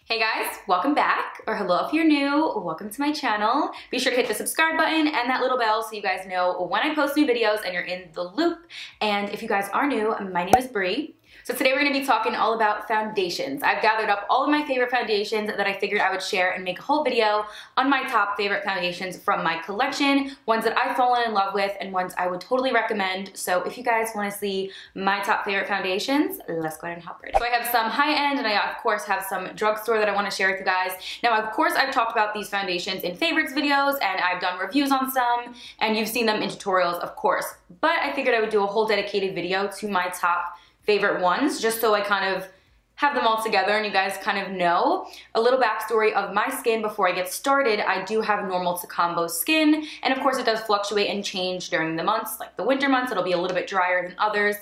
Hey guys, welcome back, or hello if you're new, welcome to my channel. Be sure to hit the subscribe button and that little bell so you guys know when I post new videos and you're in the loop. And if you guys are new, my name is Bree. So today we're gonna be talking all about foundations. I've gathered up all of my favorite foundations that I figured I would share and make a whole video on my top favorite foundations from my collection, ones that I've fallen in love with and ones I would totally recommend. So if you guys wanna see my top favorite foundations, let's go ahead and hop right in. So I have some high-end and I of course have some drugstore that I wanna share with you guys. Now of course I've talked about these foundations in favorites videos and I've done reviews on some and you've seen them in tutorials of course, but I figured I would do a whole dedicated video to my top favorite ones, just so I kind of have them all together and you guys kind of know. A little backstory of my skin before I get started. I do have normal to combo skin, and of course it does fluctuate and change during the months. Like the winter months, it'll be a little bit drier than others.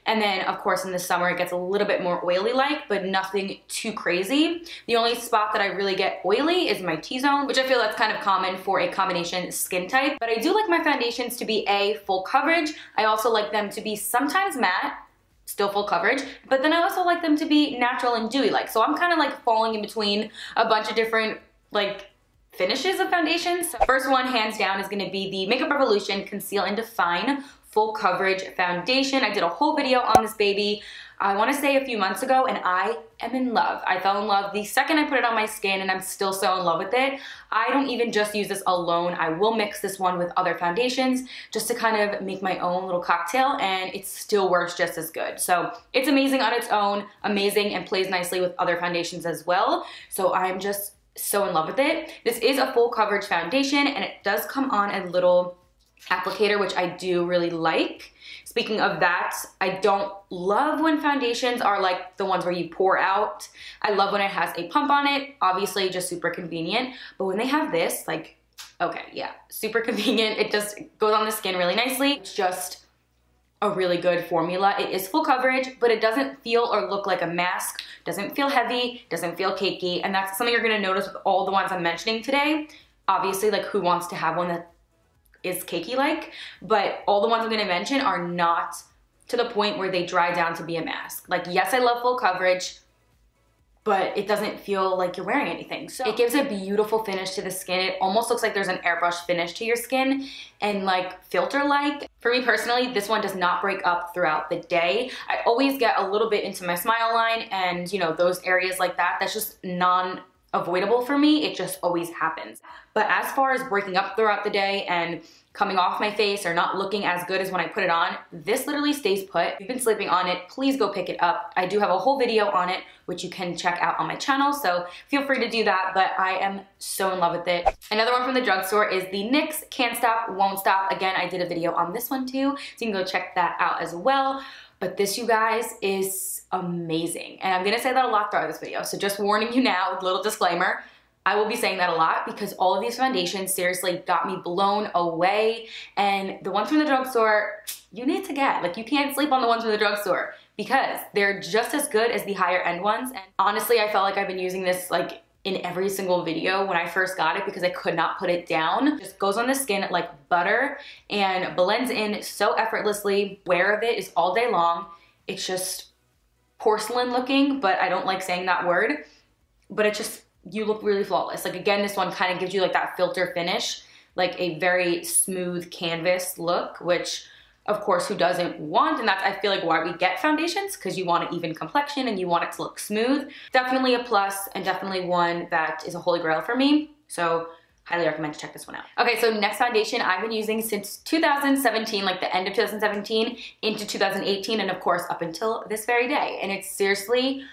And then of course in the summer it gets a little bit more oily-like, but nothing too crazy. The only spot that I really get oily is my T-zone, which I feel that's kind of common for a combination skin type. But I do like my foundations to be full coverage. I also like them to be sometimes matte, still full coverage, but then I also like them to be natural and dewy like. So I'm kind of like falling in between a bunch of different like finishes of foundations. So first one, hands down, is gonna be the Makeup Revolution Conceal and Define Full Coverage Foundation. I did a whole video on this baby, I wanna say a few months ago, and I am in love. I fell in love the second I put it on my skin and I'm still so in love with it. I don't even just use this alone. I will mix this one with other foundations just to kind of make my own little cocktail, and it still works just as good. So it's amazing on its own, amazing, and plays nicely with other foundations as well. So I'm just so in love with it. This is a full coverage foundation and it does come on a little applicator, which I do really like. Speaking of that, I don't love when foundations are like the ones where you pour out. I love when it has a pump on it, obviously just super convenient. But when they have this, like, okay, yeah, super convenient. It just goes on the skin really nicely. It's just a really good formula. It is full coverage, but it doesn't feel or look like a mask, doesn't feel heavy, doesn't feel cakey, and that's something you're gonna notice with all the ones I'm mentioning today. Obviously, like, who wants to have one that is cakey like, but all the ones I'm gonna mention are not to the point where they dry down to be a mask. Like, yes, I love full coverage, but it doesn't feel like you're wearing anything. So it gives a beautiful finish to the skin. It almost looks like there's an airbrush finish to your skin and like filter-like. For me personally, this one does not break up throughout the day. I always get a little bit into my smile line and you know, those areas like that, that's just non-avoidable for me. It just always happens. But as far as breaking up throughout the day and coming off my face or not looking as good as when I put it on, this literally stays put. If you've been sleeping on it, please go pick it up. I do have a whole video on it, which you can check out on my channel, so feel free to do that, but I am so in love with it. Another one from the drugstore is the NYX Can't Stop, Won't Stop. Again, I did a video on this one too, so you can go check that out as well. But this, you guys, is amazing. And I'm gonna say that a lot throughout this video, so just warning you now with a little disclaimer. I will be saying that a lot because all of these foundations seriously got me blown away. And the ones from the drugstore, you need to get. Like, you can't sleep on the ones from the drugstore because they're just as good as the higher end ones. And honestly, I felt like I've been using this like in every single video when I first got it because I could not put it down. It just goes on the skin like butter and blends in so effortlessly. Wear of it is all day long. It's just porcelain looking, but I don't like saying that word. But it just, you look really flawless. Like, again, this one kind of gives you like that filter finish, like a very smooth canvas look, which of course who doesn't want, and that's I feel like why we get foundations, because you want an even complexion and you want it to look smooth. Definitely a plus and definitely one that is a holy grail for me. So highly recommend to check this one out. Okay, so next foundation I've been using since 2017, like the end of 2017 into 2018, and of course up until this very day. And it's seriously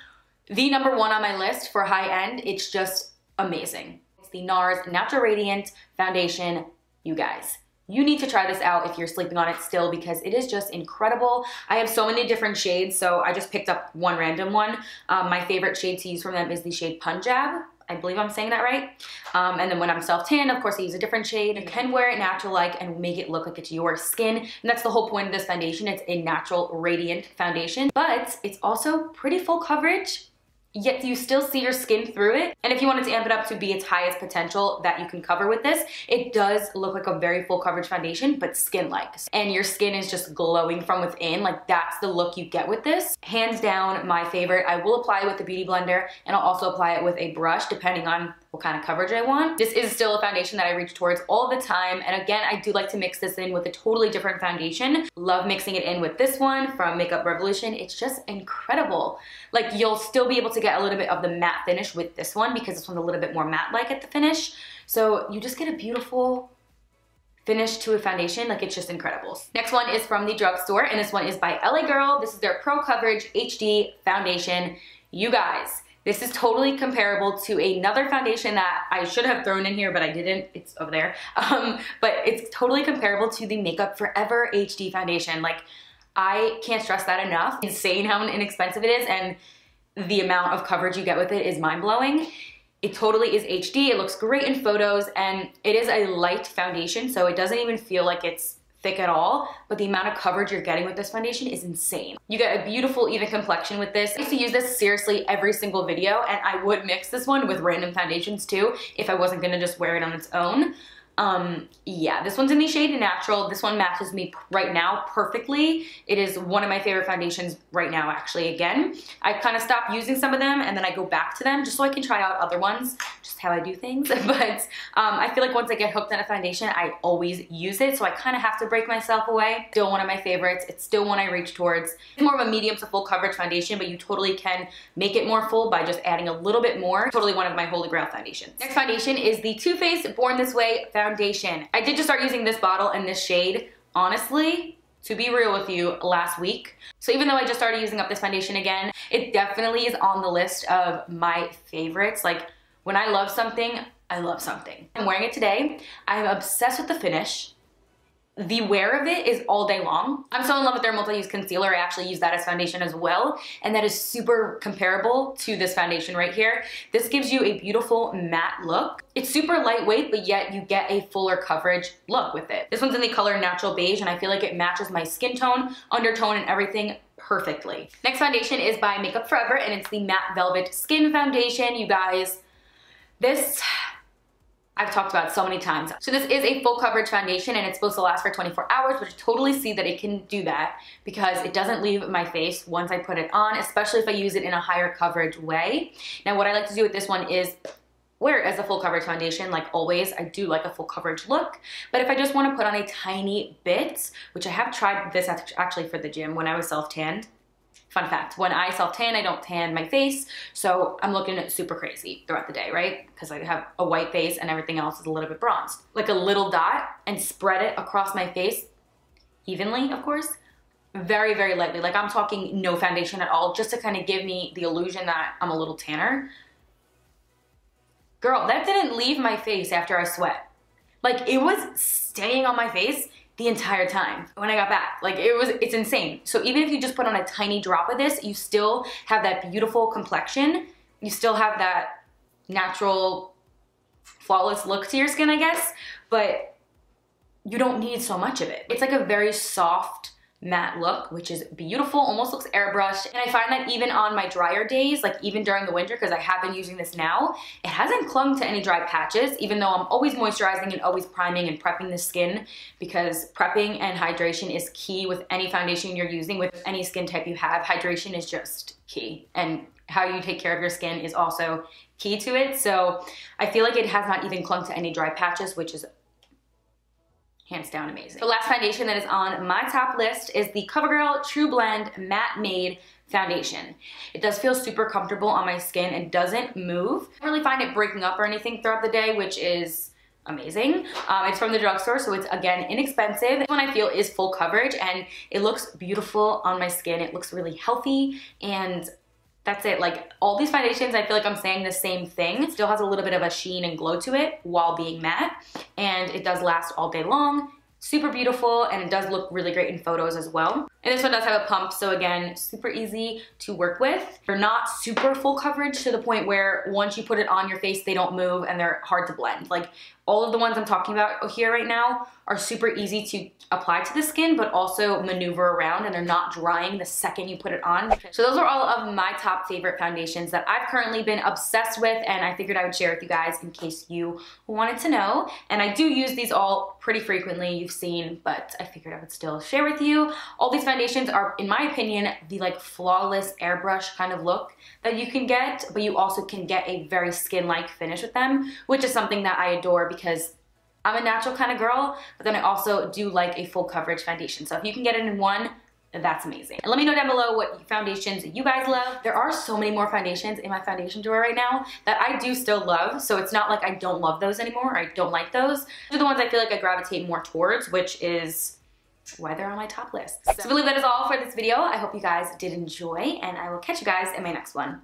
the number one on my list for high end. It's just amazing. It's the Nars Natural Radiant Foundation. You guys, you need to try this out if you're sleeping on it still because it is just incredible. I have so many different shades, so I just picked up one random one. My favorite shade to use from them is the shade Punjab. I believe I'm saying that right. And then when I'm self-tan, of course, I use a different shade. You can wear it natural-like and make it look like it's your skin. And that's the whole point of this foundation. It's a natural radiant foundation, but it's also pretty full coverage. yet you still see your skin through it. And if you wanted to amp it up to be its highest potential that you can cover with this, it does look like a very full coverage foundation, but skin-like. And your skin is just glowing from within. Like, that's the look you get with this. Hands down, my favorite. I will apply it with the Beauty Blender, and I'll also apply it with a brush depending on what kind of coverage I want. This is still a foundation that I reach towards all the time. And again, I do like to mix this in with a totally different foundation. Love mixing it in with this one from Makeup Revolution. It's just incredible. Like, you'll still be able to get a little bit of the matte finish with this one because this one's a little bit more matte-like at the finish. So you just get a beautiful finish to a foundation. Like, it's just incredible. Next one is from the drugstore, and this one is by LA Girl. This is their Pro Coverage HD foundation. You guys, this is totally comparable to another foundation that I should have thrown in here, but I didn't. It's over there. But it's totally comparable to the Makeup Forever HD foundation. Like, I can't stress that enough. Insane how inexpensive it is, and the amount of coverage you get with it is mind-blowing. It totally is HD. It looks great in photos, and it is a light foundation, so it doesn't even feel like it's thick at all, but the amount of coverage you're getting with this foundation is insane. You get a beautiful even complexion with this. I used to use this seriously every single video, and I would mix this one with random foundations too if I wasn't gonna just wear it on its own. Yeah, this one's in the shade Natural. This one matches me right now perfectly. It is one of my favorite foundations right now, actually. Again, I kind of stop using some of them and then I go back to them just so I can try out other ones, just how I do things. But I feel like once I get hooked on a foundation, I always use it, so I kind of have to break myself away. Still one of my favorites. It's still one I reach towards. It's more of a medium to full coverage foundation, but you totally can make it more full by just adding a little bit more. Totally one of my holy grail foundations. Next foundation is the Too Faced Born This Way foundation. I did just start using this bottle and this shade, honestly, to be real with you, last week. So even though I just started using up this foundation again, it definitely is on the list of my favorites. Like, when I love something, I love something. I'm wearing it today. I'm obsessed with the finish. The wear of it is all day long. I'm so in love with their multi-use concealer. I actually use that as foundation as well, and that is super comparable to this foundation right here. This gives you a beautiful matte look. It's super lightweight, but yet you get a fuller coverage look with it. This one's in the color Natural Beige, and I feel like it matches my skin tone, undertone, and everything perfectly. Next foundation is by Makeup Forever, and it's the Matte Velvet Skin Foundation. You guys, this I've talked about so many times. So this is a full coverage foundation, and it's supposed to last for 24 hours, which I totally see that it can do that because it doesn't leave my face once I put it on, especially if I use it in a higher coverage way. Now, what I like to do with this one is wear it as a full coverage foundation. Like always, I do like a full coverage look, but if I just want to put on a tiny bit, which I have tried this actually for the gym when I was self-tanned. Fun fact, when I self-tan, I don't tan my face, so I'm looking super crazy throughout the day, right? Because I have a white face and everything else is a little bit bronzed. Like a little dot and spread it across my face, evenly, of course, very, very lightly. Like I'm talking no foundation at all, just to kind of give me the illusion that I'm a little tanner. Girl, that didn't leave my face after I sweat. Like it was staying on my face the entire time when I got back. Like it's insane. So even if you just put on a tiny drop of this, you still have that beautiful complexion. You still have that natural, flawless look to your skin, I guess, but you don't need so much of it. It's like a very soft, matte look, which is beautiful, almost looks airbrushed. And I find that even on my drier days, like even during the winter, because I have been using this now, it hasn't clung to any dry patches, even though I'm always moisturizing and always priming and prepping the skin, because prepping and hydration is key with any foundation you're using, with any skin type you have. Hydration is just key, and how you take care of your skin is also key to it. So I feel like it has not even clung to any dry patches, which is hands down amazing. The last foundation that is on my top list is the Covergirl TruBlend Matte Made Foundation. It does feel super comfortable on my skin and doesn't move. I don't really find it breaking up or anything throughout the day, which is amazing. It's from the drugstore, so it's again inexpensive. This one I feel is full coverage and it looks beautiful on my skin. It looks really healthy, and that's it. Like all these foundations, I feel like I'm saying the same thing. It still has a little bit of a sheen and glow to it while being matte, and it does last all day long. Super beautiful, and it does look really great in photos as well. And this one does have a pump, so again, super easy to work with. They're not super full coverage to the point where once you put it on your face, they don't move and they're hard to blend. Like all of the ones I'm talking about here right now are super easy to apply to the skin, but also maneuver around, and they're not drying the second you put it on. So those are all of my top favorite foundations that I've currently been obsessed with, and I figured I would share with you guys in case you wanted to know. And I do use these all pretty frequently, you've seen, but I figured I would still share with you. All these foundations are, in my opinion, the like flawless airbrush kind of look that you can get, but you also can get a very skin-like finish with them, which is something that I adore because I'm a natural kind of girl, but then I also do like a full coverage foundation. So if you can get it in one, that's amazing. And let me know down below what foundations you guys love. There are so many more foundations in my foundation drawer right now that I do still love. So it's not like I don't love those anymore, or I don't like those. Those are the ones I feel like I gravitate more towards, which is why they're on my top list. So I believe that is all for this video. I hope you guys did enjoy, and I will catch you guys in my next one.